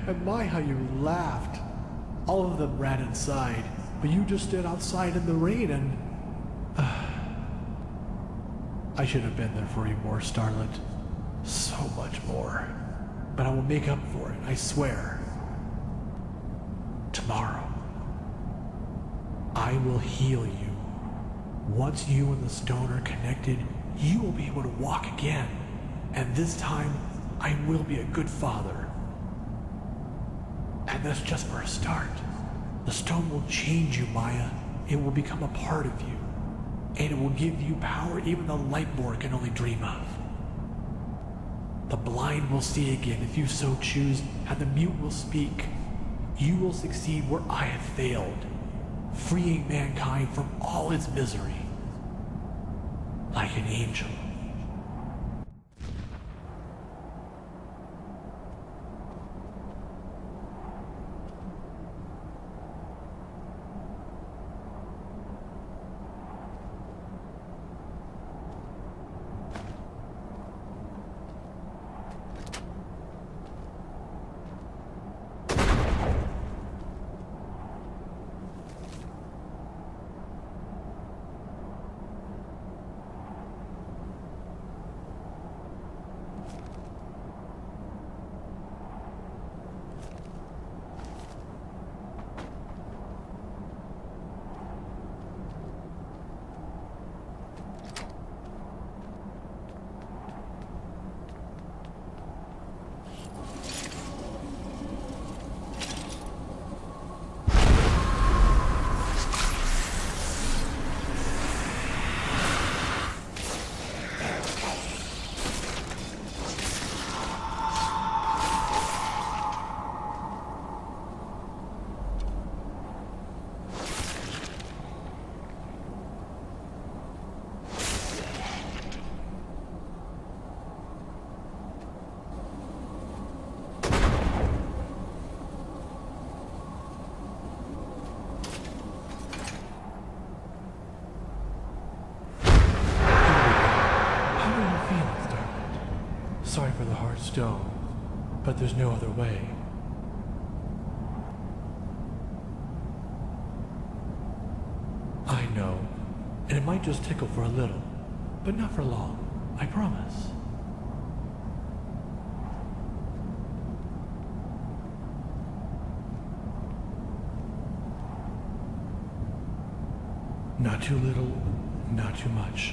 And my, how you laughed. All of them ran inside, but you just stood outside in the rain and... I should have been there for you more, Starlet. So much more. But I will make up for it, I swear. Tomorrow, I will heal you. Once you and the stone are connected, you will be able to walk again. And this time, I will be a good father. And that's just for a start. The stone will change you, Maya. It will become a part of you. And it will give you power even the Lightborn can only dream of. The blind will see again if you so choose, and the mute will speak. You will succeed where I have failed, freeing mankind from all its misery. Like an angel. Sorry for the hard stone, but there's no other way. I know, and it might just tickle for a little, but not for long, I promise. Not too little, not too much.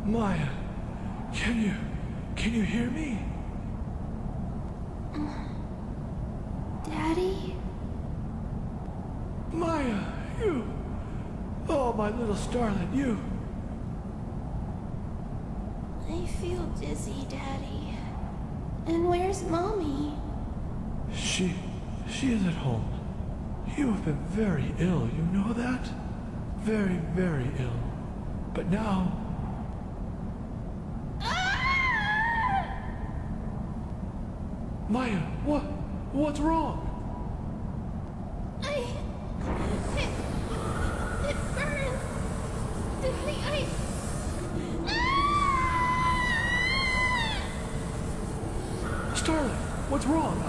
Maya, can you hear me? Daddy? Maya, you! Oh, my little starlet, you! I feel dizzy, Daddy. And where's Mommy? She is at home. You have been very ill, you know that? Very, very ill. But now... Maya, what's wrong? It burns. Daddy, Starlet, what's wrong?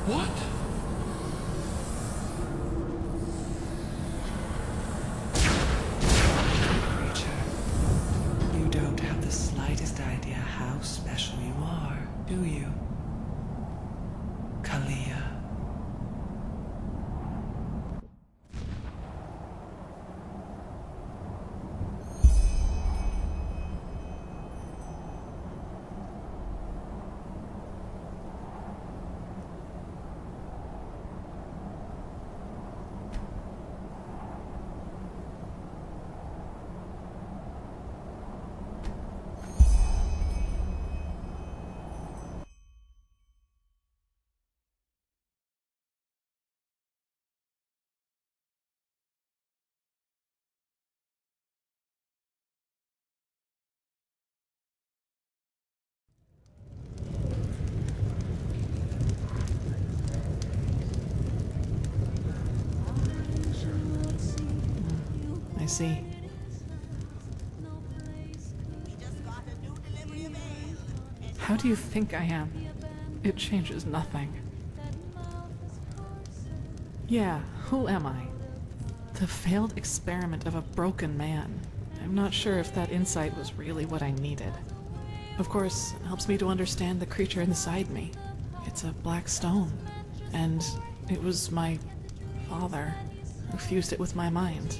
What? Creature, you don't have the slightest idea how special you are, do you? Kalia. I see. How do you think I am? It changes nothing. Yeah, who am I? The failed experiment of a broken man. I'm not sure if that insight was really what I needed. Of course, it helps me to understand the creature inside me. It's a black stone, and it was my father who fused it with my mind.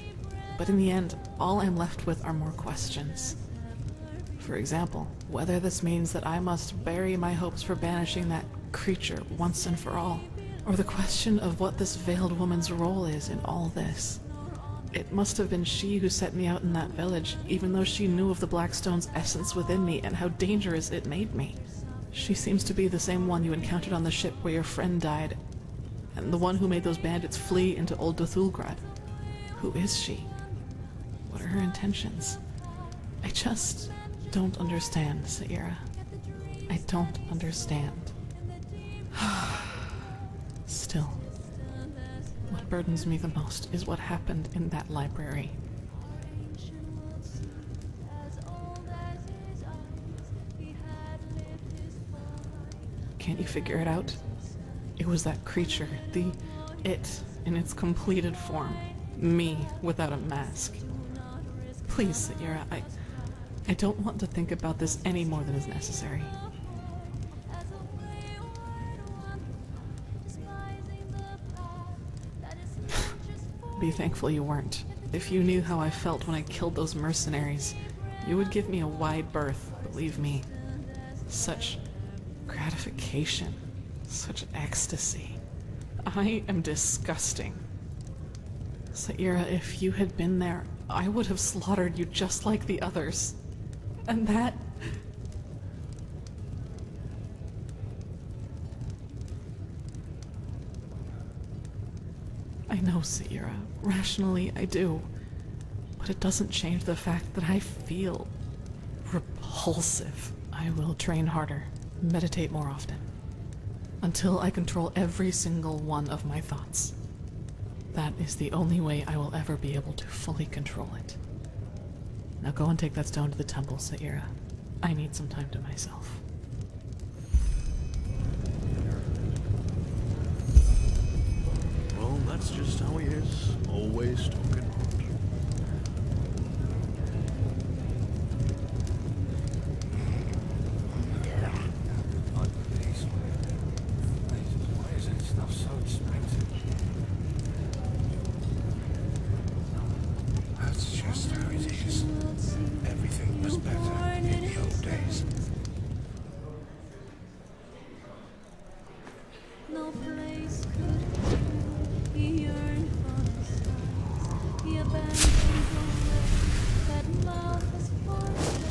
But in the end, all I'm left with are more questions. For example, whether this means that I must bury my hopes for banishing that creature once and for all, or the question of what this veiled woman's role is in all this. It must have been she who set me out in that village, even though she knew of the Blackstone's essence within me and how dangerous it made me. She seems to be the same one you encountered on the ship where your friend died, and the one who made those bandits flee into Old Dothulgrad. Who is she? What are her intentions? I just don't understand, Saira. I don't understand. Still, what burdens me the most is what happened in that library. Can't you figure it out? It was that creature, the it in its completed form. Me without a mask. Please, Saira, I don't want to think about this any more than is necessary. Be thankful you weren't. If you knew how I felt when I killed those mercenaries, you would give me a wide berth, believe me. Such gratification, such ecstasy. I am disgusting. Saira, if you had been there, I would have slaughtered you just like the others. And that... I know, Saira. Rationally, I do. But it doesn't change the fact that I feel repulsive. I will train harder, meditate more often, until I control every single one of my thoughts. That is the only way I will ever be able to fully control it. Now go and take that stone to the temple, Saira. I need some time to myself. Well, that's just how he is. Always talking hard. Why is that stuff so expensive? That's just how it is. Everything was better in the old days. No place could he yearned for the stars. He abandoned the way that love has forfeited.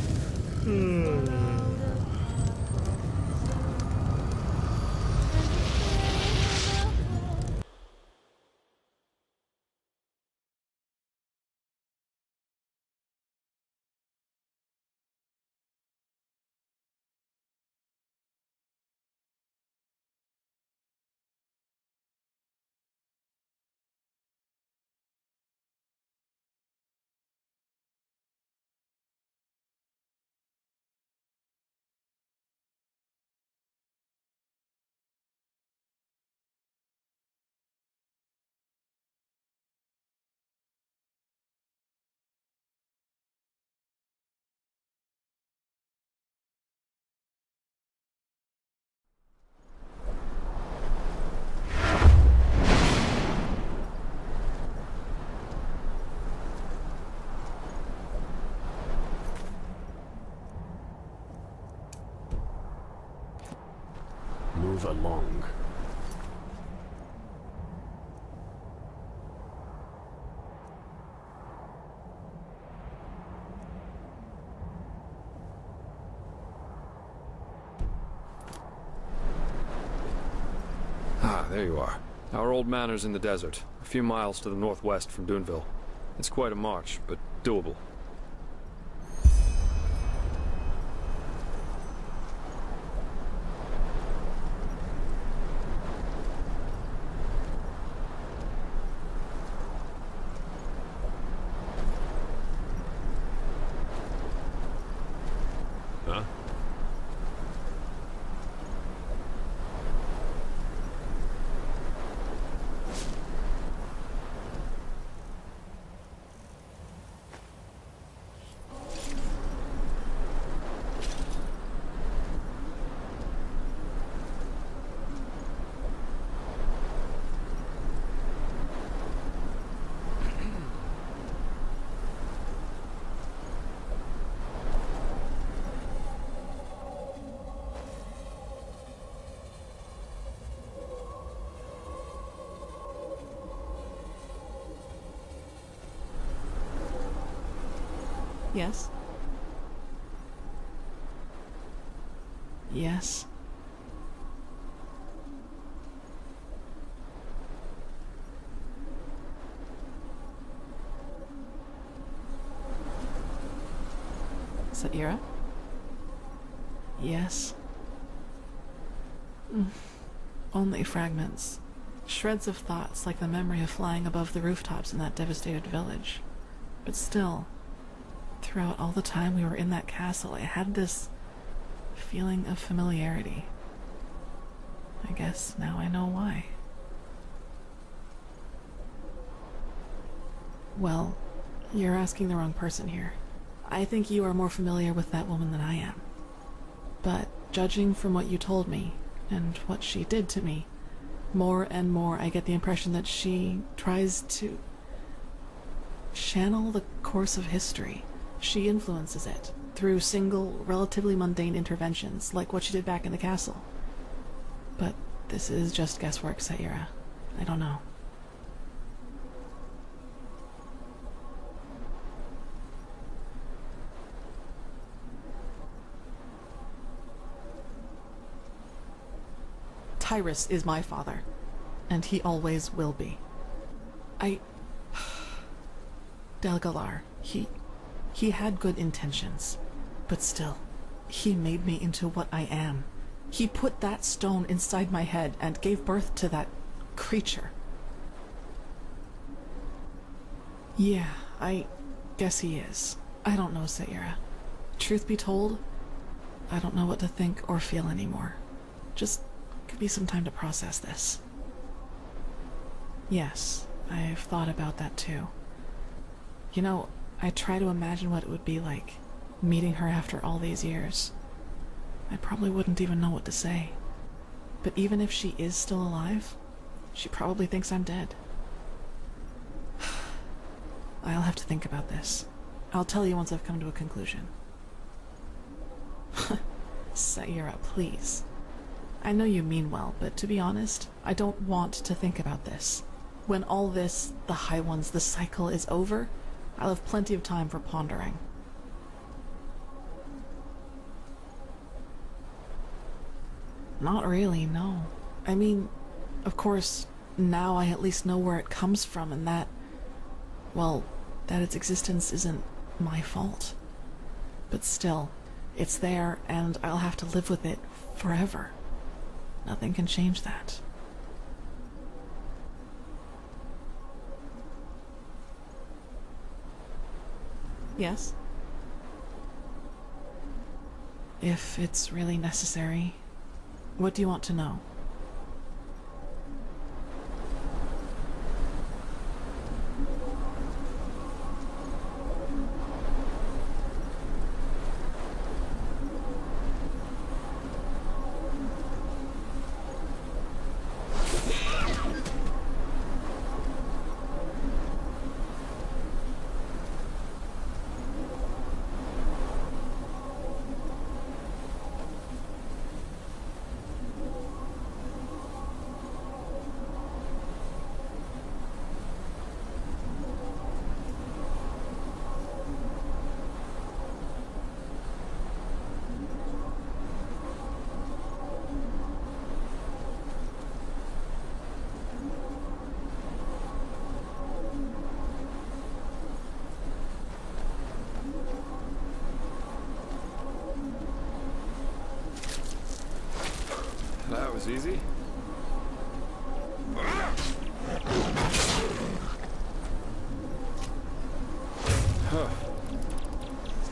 Move along. Ah, there you are. Our old manor's in the desert, a few miles to the northwest from Duneville. It's quite a march, but doable. Yes? Yes. Saira? Yes. Only fragments. Shreds of thoughts like the memory of flying above the rooftops in that devastated village. But still, throughout all the time we were in that castle, I had this feeling of familiarity. I guess now I know why. Well, you're asking the wrong person here. I think you are more familiar with that woman than I am. But judging from what you told me, and what she did to me, more and more I get the impression that she tries to channel the course of history. She influences it through single, relatively mundane interventions, like what she did back in the castle. But this is just guesswork, Saira. I don't know. Tyrus is my father, and he always will be. Delgalar, he had good intentions, but still, he made me into what I am. He put that stone inside my head and gave birth to that creature. Yeah, I guess he is. I don't know, Saira. Truth be told, I don't know what to think or feel anymore. Just give me some time to process this. Yes, I've thought about that too. You know, I try to imagine what it would be like, meeting her after all these years. I probably wouldn't even know what to say. But even if she is still alive, she probably thinks I'm dead. I'll have to think about this. I'll tell you once I've come to a conclusion. Saira, please. I know you mean well, but to be honest, I don't want to think about this. When all this, the High Ones, the cycle is over, I'll have plenty of time for pondering. Not really, no. I mean, of course, now I at least know where it comes from and that, well, that its existence isn't my fault. But still, it's there and I'll have to live with it forever. Nothing can change that. Yes? If it's really necessary, what do you want to know? That was easy. Huh.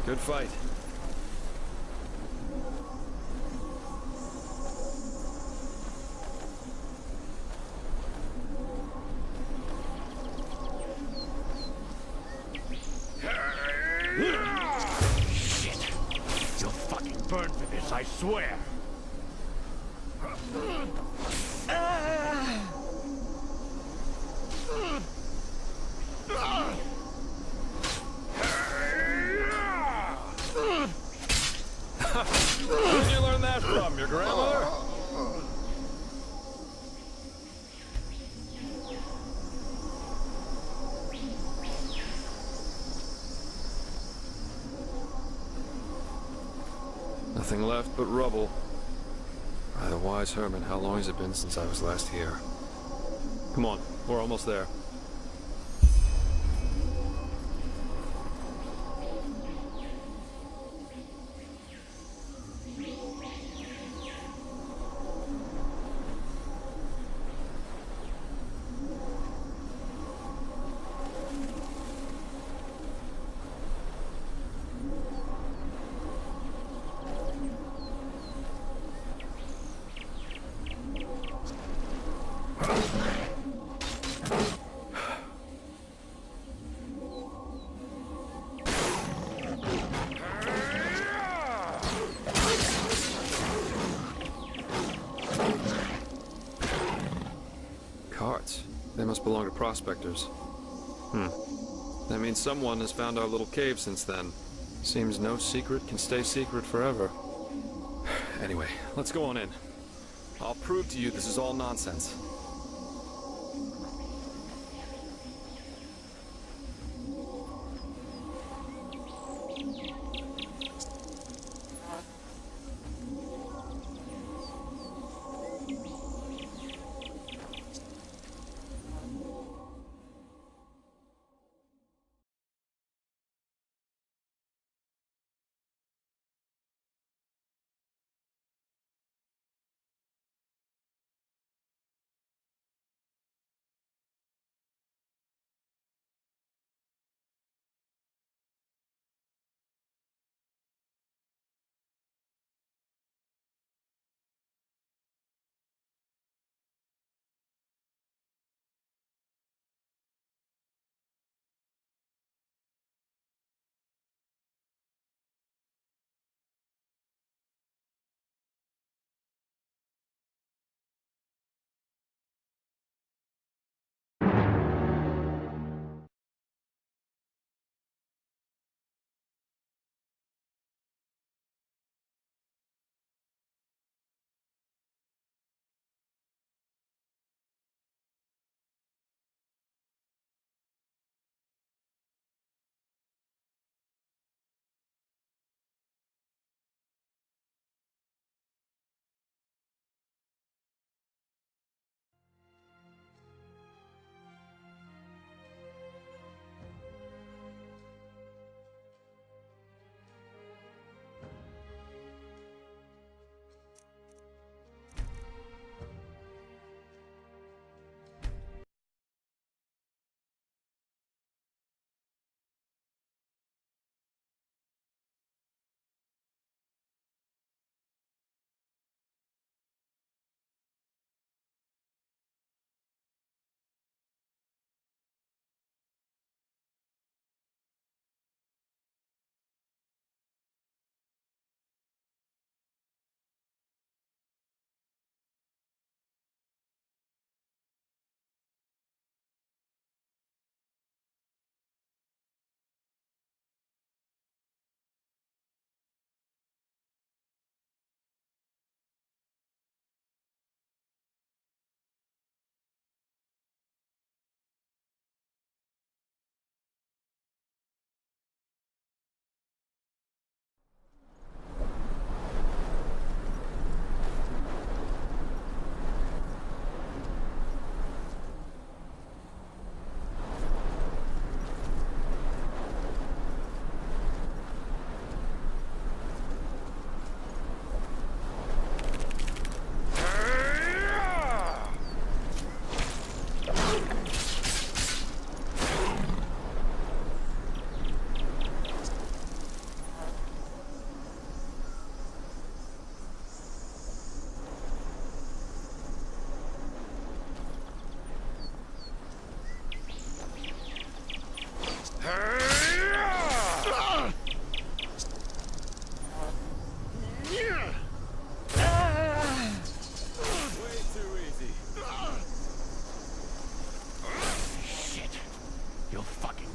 Good fight. Shit! You'll fucking burn for this, I swear! Where'd you learn that from? Your grandmother? Nothing left but rubble. By the wise Herman, how long has it been since I was last here? Come on, we're almost there. Carts. They must belong to prospectors. That means someone has found our little cave since then. Seems no secret can stay secret forever. Anyway, let's go on in. I'll prove to you this is all nonsense.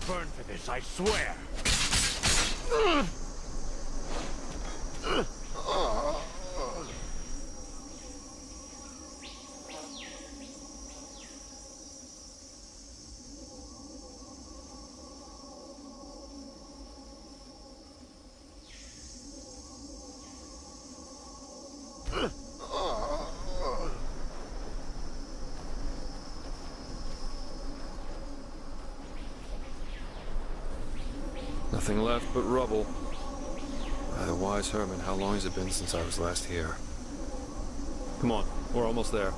burn for this, I swear! Nothing left but rubble. By the wise Herman, how long has it been since I was last here? Come on, we're almost there.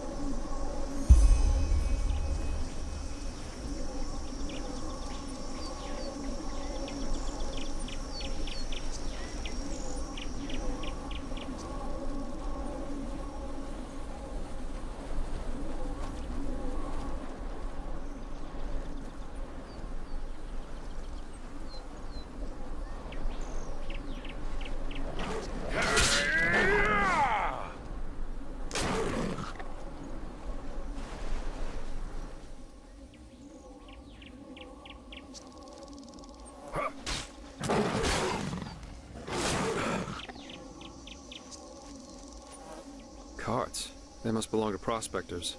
Carts. They must belong to prospectors.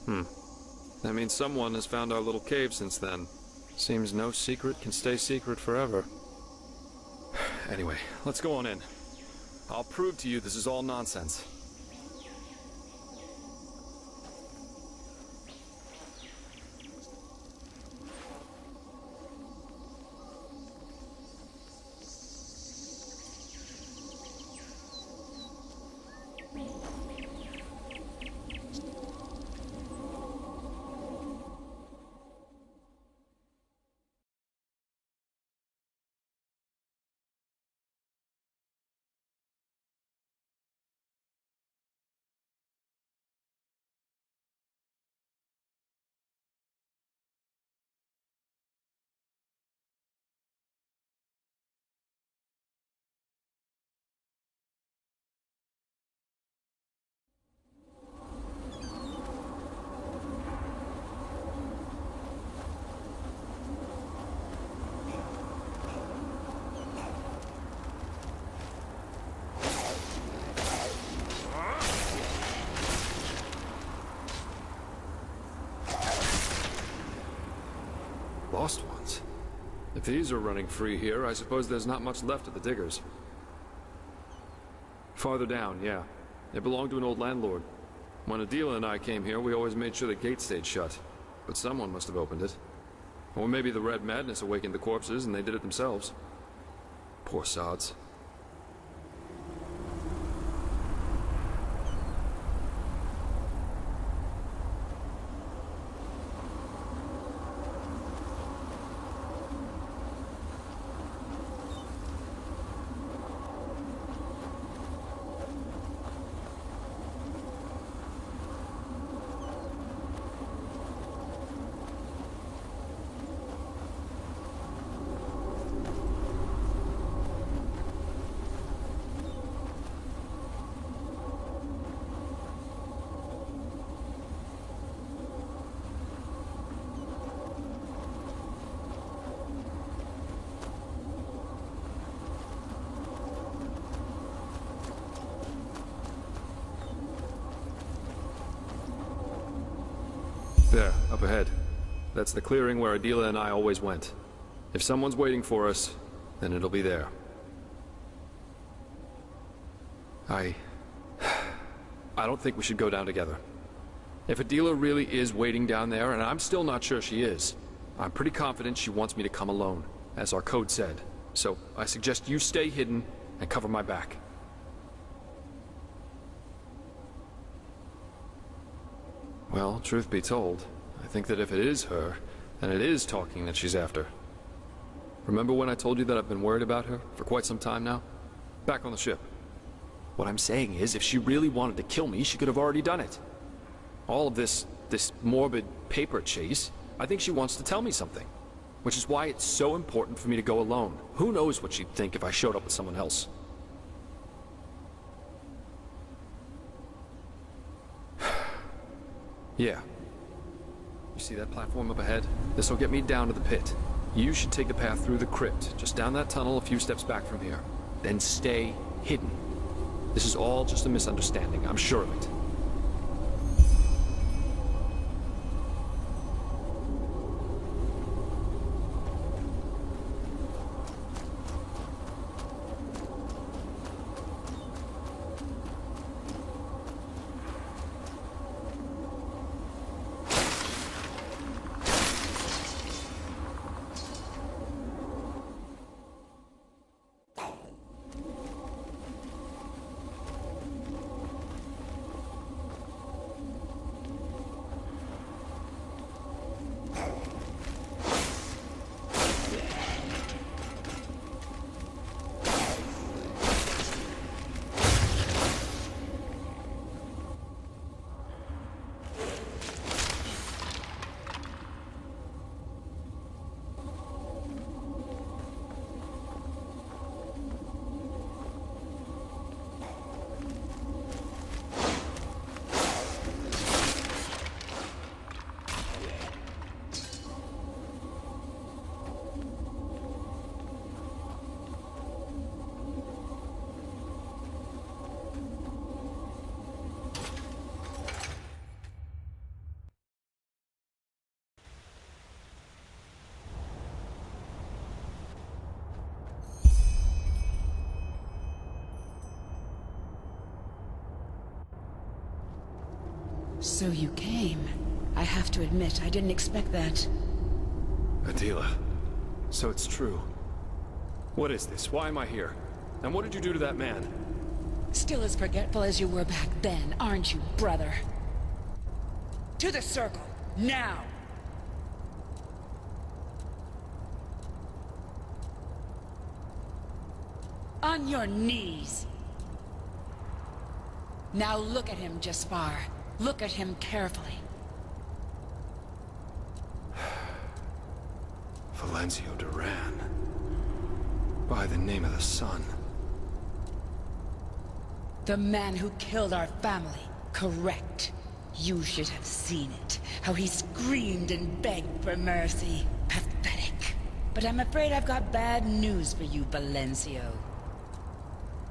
That means someone has found our little cave since then. Seems no secret can stay secret forever. Anyway, let's go on in. I'll prove to you this is all nonsense. Lost ones? If these are running free here, I suppose there's not much left of the diggers. Farther down, yeah. They belong to an old landlord. When Adela and I came here, we always made sure the gate stayed shut. But someone must have opened it. Or maybe the Red Madness awakened the corpses and they did it themselves. Poor sods. There, up ahead. That's the clearing where Adela and I always went. If someone's waiting for us, then it'll be there. I don't think we should go down together. If Adela really is waiting down there, and I'm still not sure she is, I'm pretty confident she wants me to come alone, as our code said. So I suggest you stay hidden and cover my back. Well, truth be told, I think that if it is her, then it is talking that she's after. Remember when I told you that I've been worried about her for quite some time now? Back on the ship. What I'm saying is, if she really wanted to kill me, she could have already done it. All of this morbid paper chase, I think she wants to tell me something. Which is why it's so important for me to go alone. Who knows what she'd think if I showed up with someone else. Yeah. You see that platform up ahead? This'll get me down to the pit. You should take the path through the crypt, just down that tunnel a few steps back from here. Then stay hidden. This is all just a misunderstanding, I'm sure of it. So you came. I have to admit, I didn't expect that. Adela, so it's true. What is this? Why am I here? And what did you do to that man? Still as forgetful as you were back then, aren't you, brother? To the circle, now! On your knees! Now look at him, Jaspar. Look at him carefully. Valencio Duran. By the name of the sun. The man who killed our family. Correct. You should have seen it. How he screamed and begged for mercy. Pathetic. But I'm afraid I've got bad news for you, Valencio.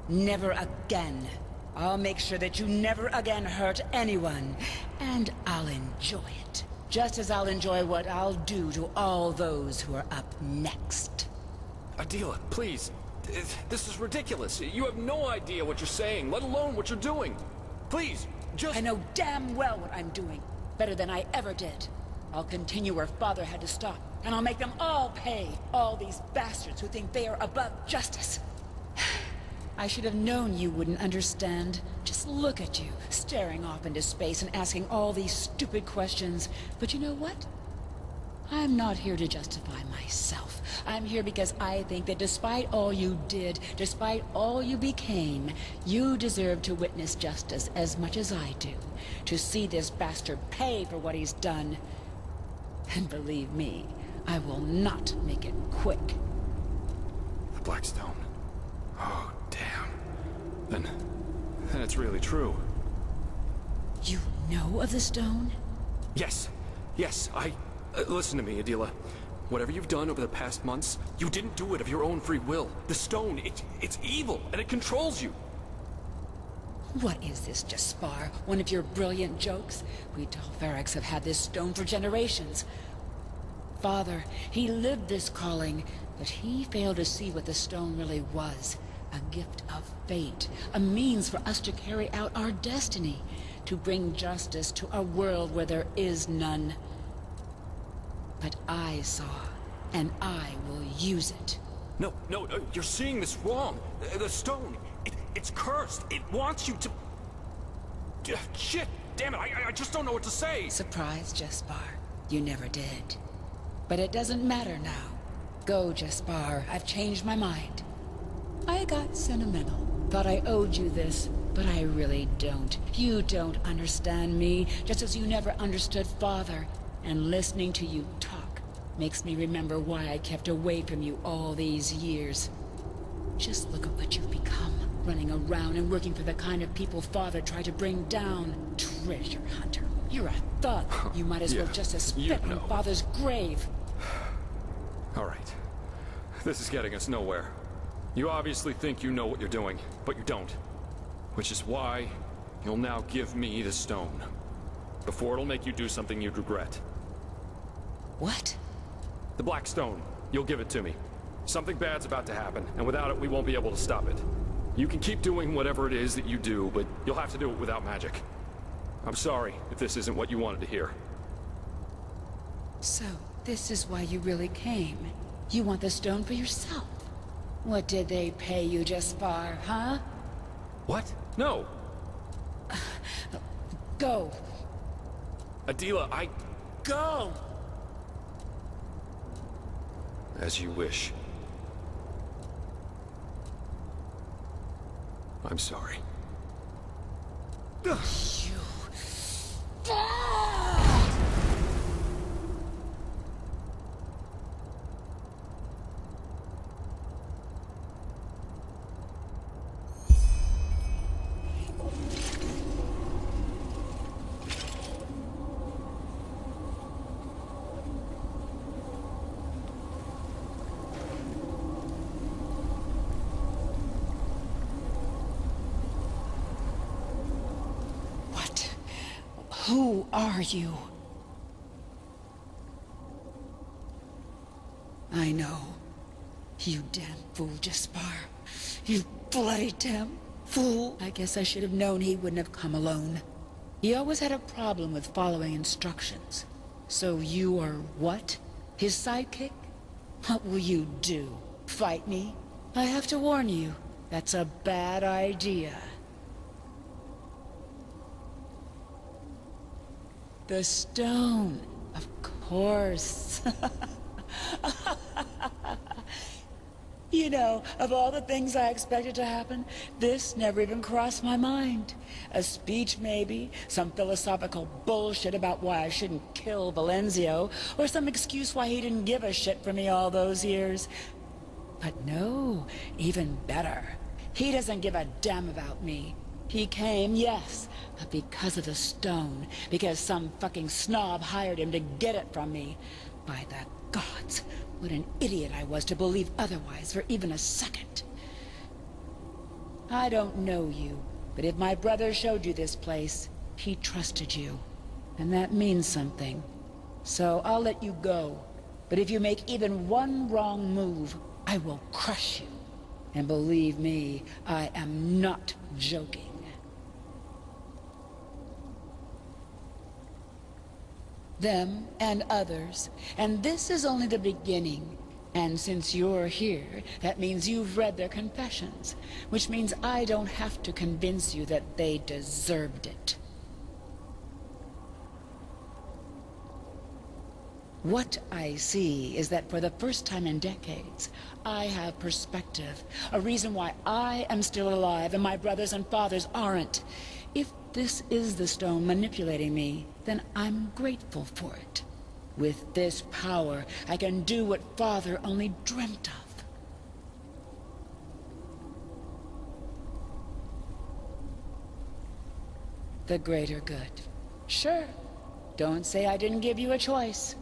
Never again. I'll make sure that you never again hurt anyone. And I'll enjoy it. Just as I'll enjoy what I'll do to all those who are up next. Adela, please. This is ridiculous. You have no idea what you're saying, let alone what you're doing. Please, just... I know damn well what I'm doing. Better than I ever did. I'll continue where Father had to stop. And I'll make them all pay. All these bastards who think they are above justice. I should have known you wouldn't understand. Just look at you, staring off into space and asking all these stupid questions. But you know what? I'm not here to justify myself. I'm here because I think that despite all you did, despite all you became, you deserve to witness justice as much as I do. To see this bastard pay for what he's done. And believe me, I will not make it quick. The Blackstone. Oh, damn. Then it's really true. You know of the stone? Yes. Yes, listen to me, Adela. Whatever you've done over the past months, you didn't do it of your own free will. The stone, it's evil, and it controls you. What is this, Jaspar? One of your brilliant jokes? We Dalverics have had this stone for generations. Father, he lived this calling, but he failed to see what the stone really was. A gift of fate, a means for us to carry out our destiny, to bring justice to a world where there is none. But I saw, and I will use it. No, you're seeing this wrong. The stone, it's cursed. It wants you to... Shit, damn it, I just don't know what to say. Surprise, Jaspar. You never did. But it doesn't matter now. Go, Jaspar. I've changed my mind. I got sentimental. Thought I owed you this, but I really don't. You don't understand me, just as you never understood Father. And listening to you talk makes me remember why I kept away from you all these years. Just look at what you've become, running around and working for the kind of people Father tried to bring down. Treasure hunter. You're a thug. You might as well just as spit on Father's grave. All right. This is getting us nowhere. You obviously think you know what you're doing, but you don't. Which is why you'll now give me the stone. Before it'll make you do something you'd regret. What? The Black Stone. You'll give it to me. Something bad's about to happen, and without it we won't be able to stop it. You can keep doing whatever it is that you do, but you'll have to do it without magic. I'm sorry if this isn't what you wanted to hear. So, this is why you really came. You want the stone for yourself. What did they pay you, Jaspar, huh? What? No! Go. Adela, Go! As you wish. I'm sorry. You... Who are you? I know. You damn fool, Jaspar. You bloody damn fool. I guess I should have known he wouldn't have come alone. He always had a problem with following instructions. So you are what? His sidekick? What will you do? Fight me? I have to warn you, that's a bad idea. The stone, of course. You know, of all the things I expected to happen, this never even crossed my mind. A speech, maybe, some philosophical bullshit about why I shouldn't kill Valenzio, or some excuse why he didn't give a shit for me all those years. But no, even better. He doesn't give a damn about me. He came, yes, but because of the stone, because some fucking snob hired him to get it from me. By the gods, what an idiot I was to believe otherwise for even a second. I don't know you, but if my brother showed you this place, he trusted you. And that means something. So I'll let you go. But if you make even one wrong move, I will crush you. And believe me, I am not joking. Them and others, and this is only the beginning. And since you're here, that means you've read their confessions, which means I don't have to convince you that they deserved it. What I see is that for the first time in decades, I have perspective, a reason why I am still alive and my brothers and fathers aren't. If this is the stone manipulating me, then I'm grateful for it. With this power, I can do what Father only dreamt of. The greater good. Sure. Don't say I didn't give you a choice.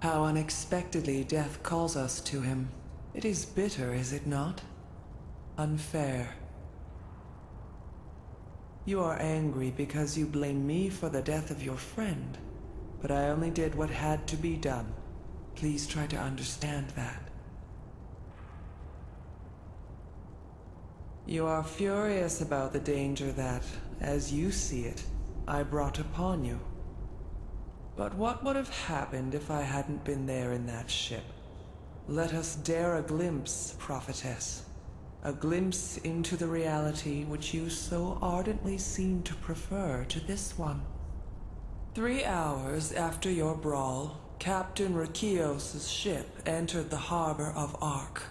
How unexpectedly death calls us to him. It is bitter, is it not? Unfair. You are angry because you blame me for the death of your friend, but I only did what had to be done. Please try to understand that. You are furious about the danger that, as you see it, I brought upon you. But what would have happened if I hadn't been there in that ship? Let us dare a glimpse, prophetess. A glimpse into the reality which you so ardently seem to prefer to this one. 3 hours after your brawl, Captain Rikios' ship entered the harbor of Ark.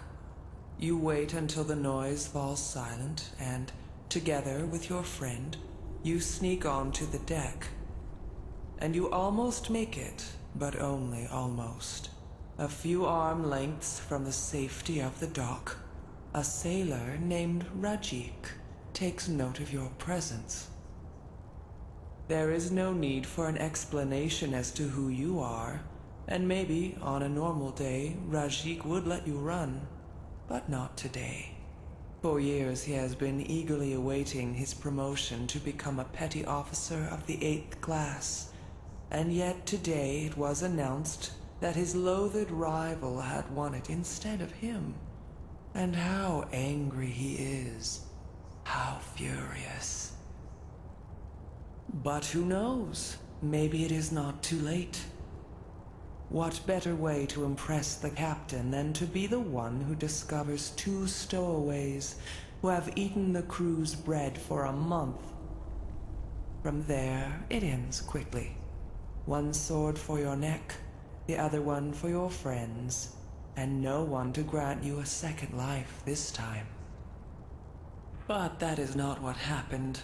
You wait until the noise falls silent, and, together with your friend, you sneak onto the deck. And you almost make it, but only almost. A few arm lengths from the safety of the dock, a sailor named Rajik takes note of your presence. There is no need for an explanation as to who you are, and maybe on a normal day Rajik would let you run, but not today. For years he has been eagerly awaiting his promotion to become a petty officer of the 8th class. And yet today it was announced that his loathed rival had won it instead of him. And how angry he is. How furious. But who knows? Maybe it is not too late. What better way to impress the captain than to be the one who discovers two stowaways who have eaten the crew's bread for a month? From there, it ends quickly. One sword for your neck, the other one for your friends, and no one to grant you a second life this time. But that is not what happened.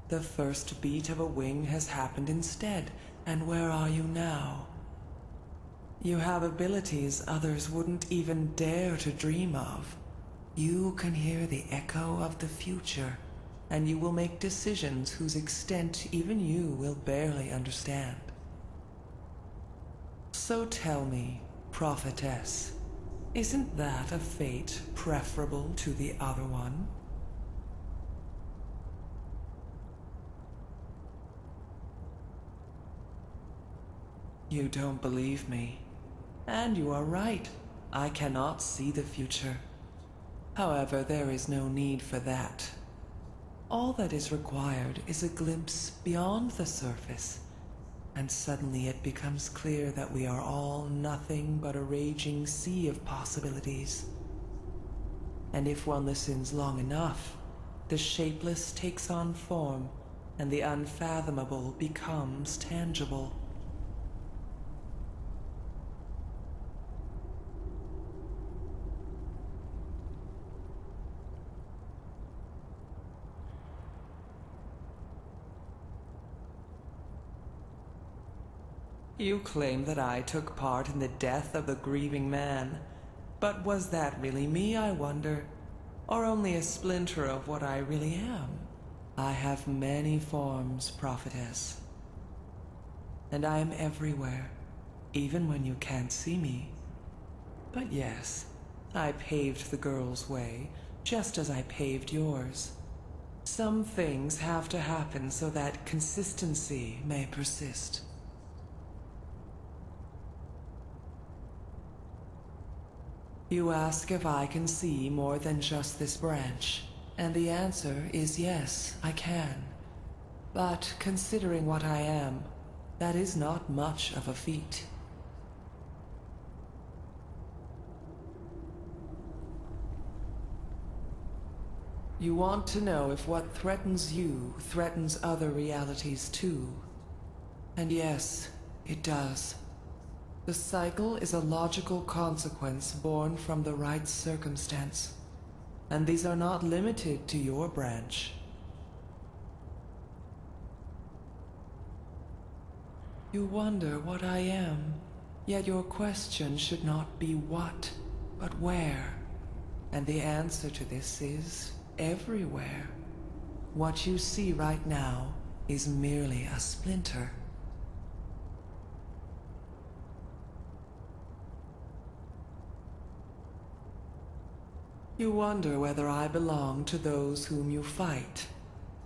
The first beat of a wing has happened instead, and where are you now? You have abilities others wouldn't even dare to dream of. You can hear the echo of the future, and you will make decisions whose extent even you will barely understand. So tell me, prophetess, isn't that a fate preferable to the other one? You don't believe me. And you are right. I cannot see the future. However, there is no need for that. All that is required is a glimpse beyond the surface, and suddenly it becomes clear that we are all nothing but a raging sea of possibilities. And if one listens long enough, the shapeless takes on form, and the unfathomable becomes tangible. You claim that I took part in the death of the grieving man. But was that really me, I wonder? Or only a splinter of what I really am? I have many forms, prophetess. And I am everywhere, even when you can't see me. But yes, I paved the girl's way, just as I paved yours. Some things have to happen so that consistency may persist. You ask if I can see more than just this branch, and the answer is yes, I can. But considering what I am, that is not much of a feat. You want to know if what threatens you threatens other realities too. And yes, it does. The cycle is a logical consequence born from the right circumstance. And these are not limited to your branch. You wonder what I am, yet your question should not be what, but where. And the answer to this is everywhere. What you see right now is merely a splinter. You wonder whether I belong to those whom you fight.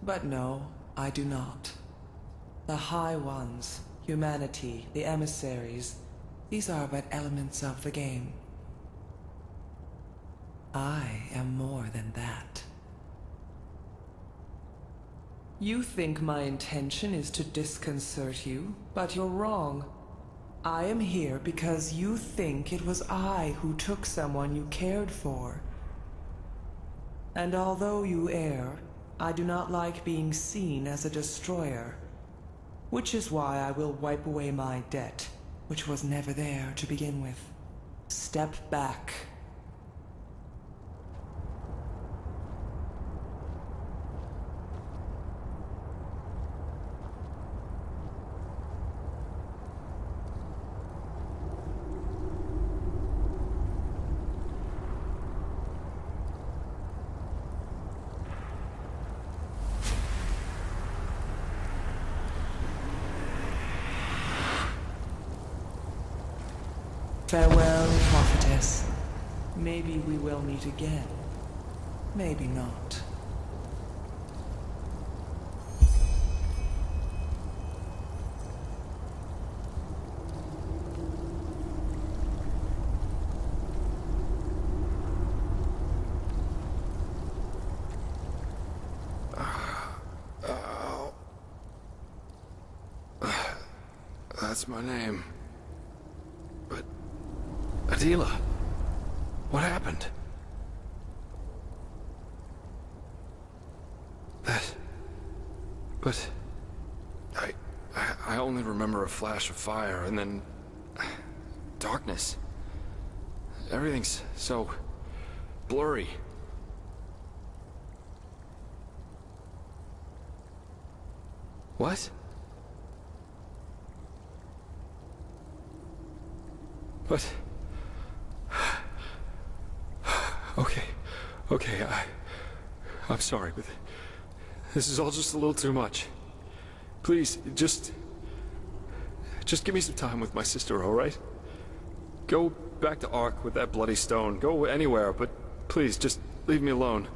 But no, I do not. The High Ones, humanity, the emissaries, these are but elements of the game. I am more than that. You think my intention is to disconcert you, but you're wrong. I am here because you think it was I who took someone you cared for. And although you err, I do not like being seen as a destroyer, which is why I will wipe away my debt, which was never there to begin with. Step back. Farewell, prophetess. Maybe we will meet again. Maybe not. That's my name. But... Adila, what happened? But... I only remember a flash of fire, and then... darkness. Everything's so... blurry. What? But... Okay, I'm sorry, but this is all just a little too much. Please, just give me some time with my sister, all right? Go back to Ark with that bloody stone. Go anywhere, but please, just leave me alone.